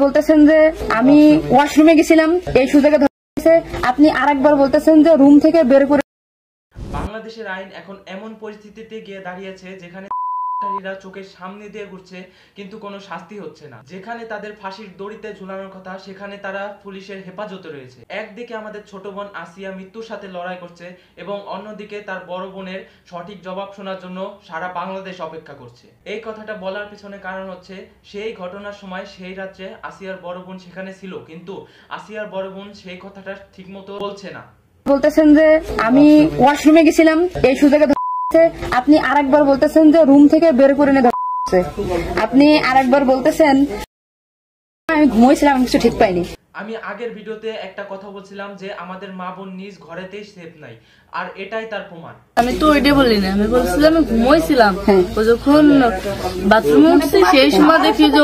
বলতেছেন যে আমি ওয়াশরুমে গেছিলাম, এই সুযোগে ধরেছে। আপনি আরেকবার বলতেছেন যে রুম থেকে বের করে। বাংলাদেশের আইন এখন এমন পরিস্থিতিতে গিয়ে দাঁড়িয়েছে যেখানে চোখের সামনে দিয়ে ঘুরছে কিন্তু কোনো শাস্তি হচ্ছে না। যেখানে তাদের ফাঁসির দড়িতে ঝুলানোর কথা সেখানে তারা পুলিশের হেফাজতে রয়েছে। একদিকে আমাদের ছোট বোন আসিয়া মৃত্যুর সাথে লড়াই করছে এবং অন্যদিকে তার বড় বোনের সঠিক জবাব শোনার জন্য সারা বাংলাদেশ অপেক্ষা করছে। এই কথাটা বলার পিছনে কারণ হচ্ছে সেই ঘটনার সময় সেই রাত্রে আসিয়ার বড় বোন সেখানে ছিল, কিন্তু আসিয়ার বড় বোন সেই কথাটা ঠিকমতো বলছে না। বলতেছেন যে আমি ওয়াশরুমে গেছিলাম, এই সুযোগে আপনি আরেকবার বলতেছেন যে রুম থেকে বের করে নিয়ে ধরছে। আপনি আরেকবার বলতেছেন আমি ঘুমাইছিলাম, আমি কিছু ঠিক পাইনি। আমি আগের ভিডিওতে একটা কথা বলছিলাম যে আমাদের মা বোন নিজ ঘরেতেই সেফ নাই, আর এটাই তার প্রমাণ। আমি তো ওইটাই বলি না, আমি বলছিলাম আমি ঘুমাইছিলাম। ও যখন বাথরুমে উঠছে সেই সময় দেখি যে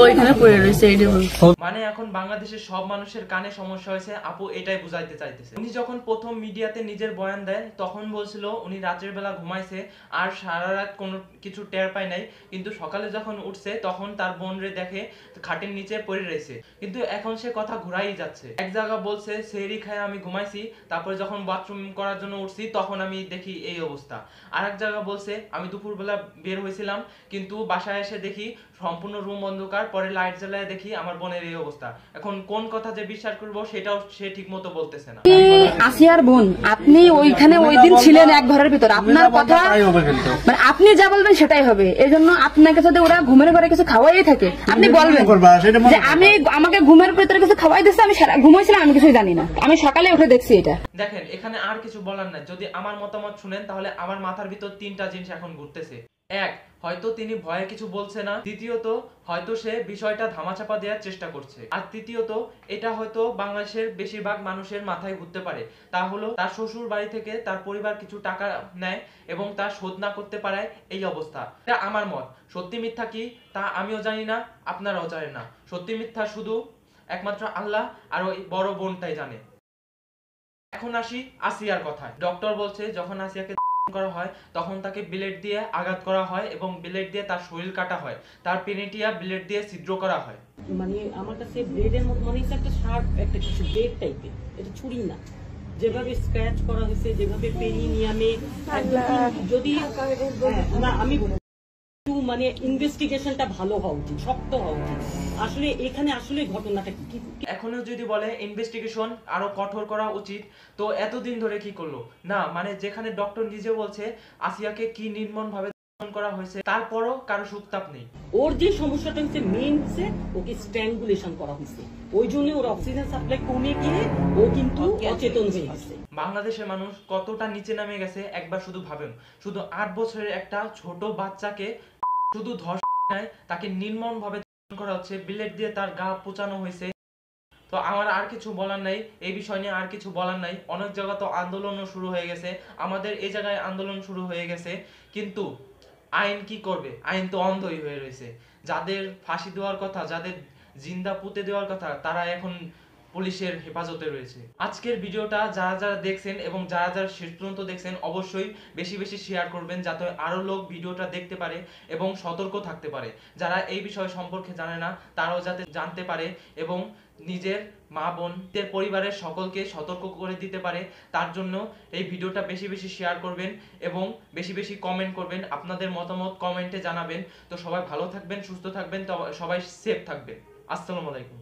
ওইখানে পড়ে রয়েছে। এইটাই বলছি। মানে এখন বাংলাদেশের সব মানুষের কানে সমস্যা হয়েছে, আপু এটাই বুঝাইতে চাইতেছে। উনি যখন প্রথম মিডিয়াতে নিজের বয়ান দেয় তখন বলছিল উনি রাতের বেলা ঘুমাইছে আর সারা রাত কোনো কিছু টের পায় নাই, কিন্তু সকালে যখন উঠছে তখন তার বোন রে দেখে খাটের নিচে পড়ে রয়েছে। কিন্তু এখন সে কথা ঘুরাই যাচ্ছে। এক জায়গা বলছে সেহরি খায় আমি ঘুমাইছি, তারপরে যখন বাথরুম করার জন্য উঠছি তখন আমি দেখি এই অবস্থা। আর এক জায়গা বলছে আমি দুপুরবেলা বের হয়েছিলাম কিন্তু বাসায় এসে দেখি সম্পূর্ণ রুম অন্ধকার, পরে লাইট জ্বালায় দেখি আমার বোনের এই অবস্থা। এখন কোন কথা যে বিশ্বাস করবো সেটাও সে ঠিক মতো বলতেছে না। আসিয়ার বোন, আপনি ওইখানে ওই দিন ছিলেন এক ঘরের ভিতর, আপনার কথা মানে আপনি যা বলবেন সেটাই হবে। এই জন্য আপনাকে যদি ওরা ঘুমের ঘরে কিছু খাওয়াই থাকে আপনি বলবেন যে আমি আমাকে ঘুমের ভিতরে কিছু খাওয়াই দিচ্ছে, আমি ঘুমাইছিলাম, আমি কিছুই জানি না, আমি সকালে উঠে দেখছি এটা। দেখেন এখানে আর কিছু বলার নাই। যদি আমার মতামত শুনেন তাহলে আমার মাথার ভিতর তিনটা জিনিস এখন ঘুরতেছে। এক, হয়তো তিনি ভয়ে কিছু বলছে না। দ্বিতীয়ত, হয়তো সে বিষয়টা ধামাচাপা দেওয়ার চেষ্টা করছে। আর তৃতীয়ত, এটা হয়তো বাংলাদেশের বেশিরভাগ মানুষের মাথায় ঘুরতে পারে। তা হলো তার শ্বশুর বাড়ি থেকে তার পরিবার কিছু টাকা নেয় এবং তার শোধ না করতে পারায় এই অবস্থা। এটা আমার মত। সত্যি মিথ্যা কি তা আমিও জানি না, আপনারাও জানেন না। সত্যি মিথ্যা শুধু একমাত্র আল্লাহ আর ওই বড় বোনটাই জানে। এখন আসি আসিয়ার কথায়। ডক্টর বলছে যখন আসিয়াকে করা হয় তখন তাকে ব্লেড দিয়ে আঘাত করা হয় এবং ব্লেড দিয়ে তার শরীর কাটা হয়, তার পেনিটিয়া ব্লেড দিয়ে ছিদ্র করা হয়। মানে আমার কাছে ব্লেডের মতো মনে হচ্ছে একটা শার্প একটা কিছু ব্লেড টাইপের, এটা ছুরি না। যেভাবে স্ক্র্যাচ করা হয়েছে, যেভাবে পেরিনিয়ামে যদি না আমি মানে ইনভেস্টিগেশনটা ভালো হওয়া উচিত, শক্ত হওয়া উচিত। আসলে এখানে আসলে ঘটনাটা কি? এখনো যদি বলে ইনভেস্টিগেশন আরো কঠোর করা উচিত, তো এতদিন ধরে কি করলো না? মানে যেখানে ডক্টর নিজে বলছে আসিয়াকে কি নির্মম ভাবে করা হয়েছে, তারপরও কারো সুতাপ নেই। ওর যে সমস্যাটা হচ্ছে মেইন হচ্ছে ওকে স্ট্র্যাঙ্গুলেশন করা হয়েছে, ওই জন্য ওর অক্সিজেন সাপ্লাই কমে গিয়ে ও কিন্তু অচেতন হয়ে গেছে। বাংলাদেশের মানুষ কতটা নিচে নামে গেছে একবার শুধু ভাবেন। শুধু 8 বছরের একটা ছোট বাচ্চাকে শুধু ধর্ষণ, তাকে নির্মম ভাবে করা হচ্ছে, ব্লেড দিয়ে তার গা পোঁচানো হয়েছে। তো আমার আর কিছু বলার নাই এই বিষয় নিয়ে, আর কিছু বলার নাই। অনেক জায়গা তো আন্দোলনও শুরু হয়ে গেছে, আমাদের এই জায়গায় আন্দোলন শুরু হয়ে গেছে, কিন্তু আইন কি করবে? আইন তো অন্ধই হয়ে রয়েছে। যাদের ফাঁসি দেওয়ার কথা, যাদের জিন্দা পুঁতে দেওয়ার কথা, তারা এখন পুলিশের হেফাজতে রয়েছে। আজকের ভিডিওটা যারা যারা দেখছেন এবং যারা যারা শেষ পর্যন্ত দেখছেন অবশ্যই বেশি বেশি শেয়ার করবেন যাতে আরো লোক ভিডিওটা দেখতে পারে এবং সতর্ক থাকতে পারে। যারা এই বিষয় সম্পর্কে জানে না তারাও যাতে জানতে পারে এবং নিজের মা বোনদের পরিবারের সকলকে সতর্ক করে দিতে পারে। তার জন্য এই ভিডিওটা বেশি বেশি শেয়ার করবেন এবং বেশি বেশি কমেন্ট করবেন, আপনাদের মতামত কমেন্টে জানাবেন। তো সবাই ভালো থাকবেন, সুস্থ থাকবেন, তো সবাই সেফ থাকবেন। আসসালামু আলাইকুম।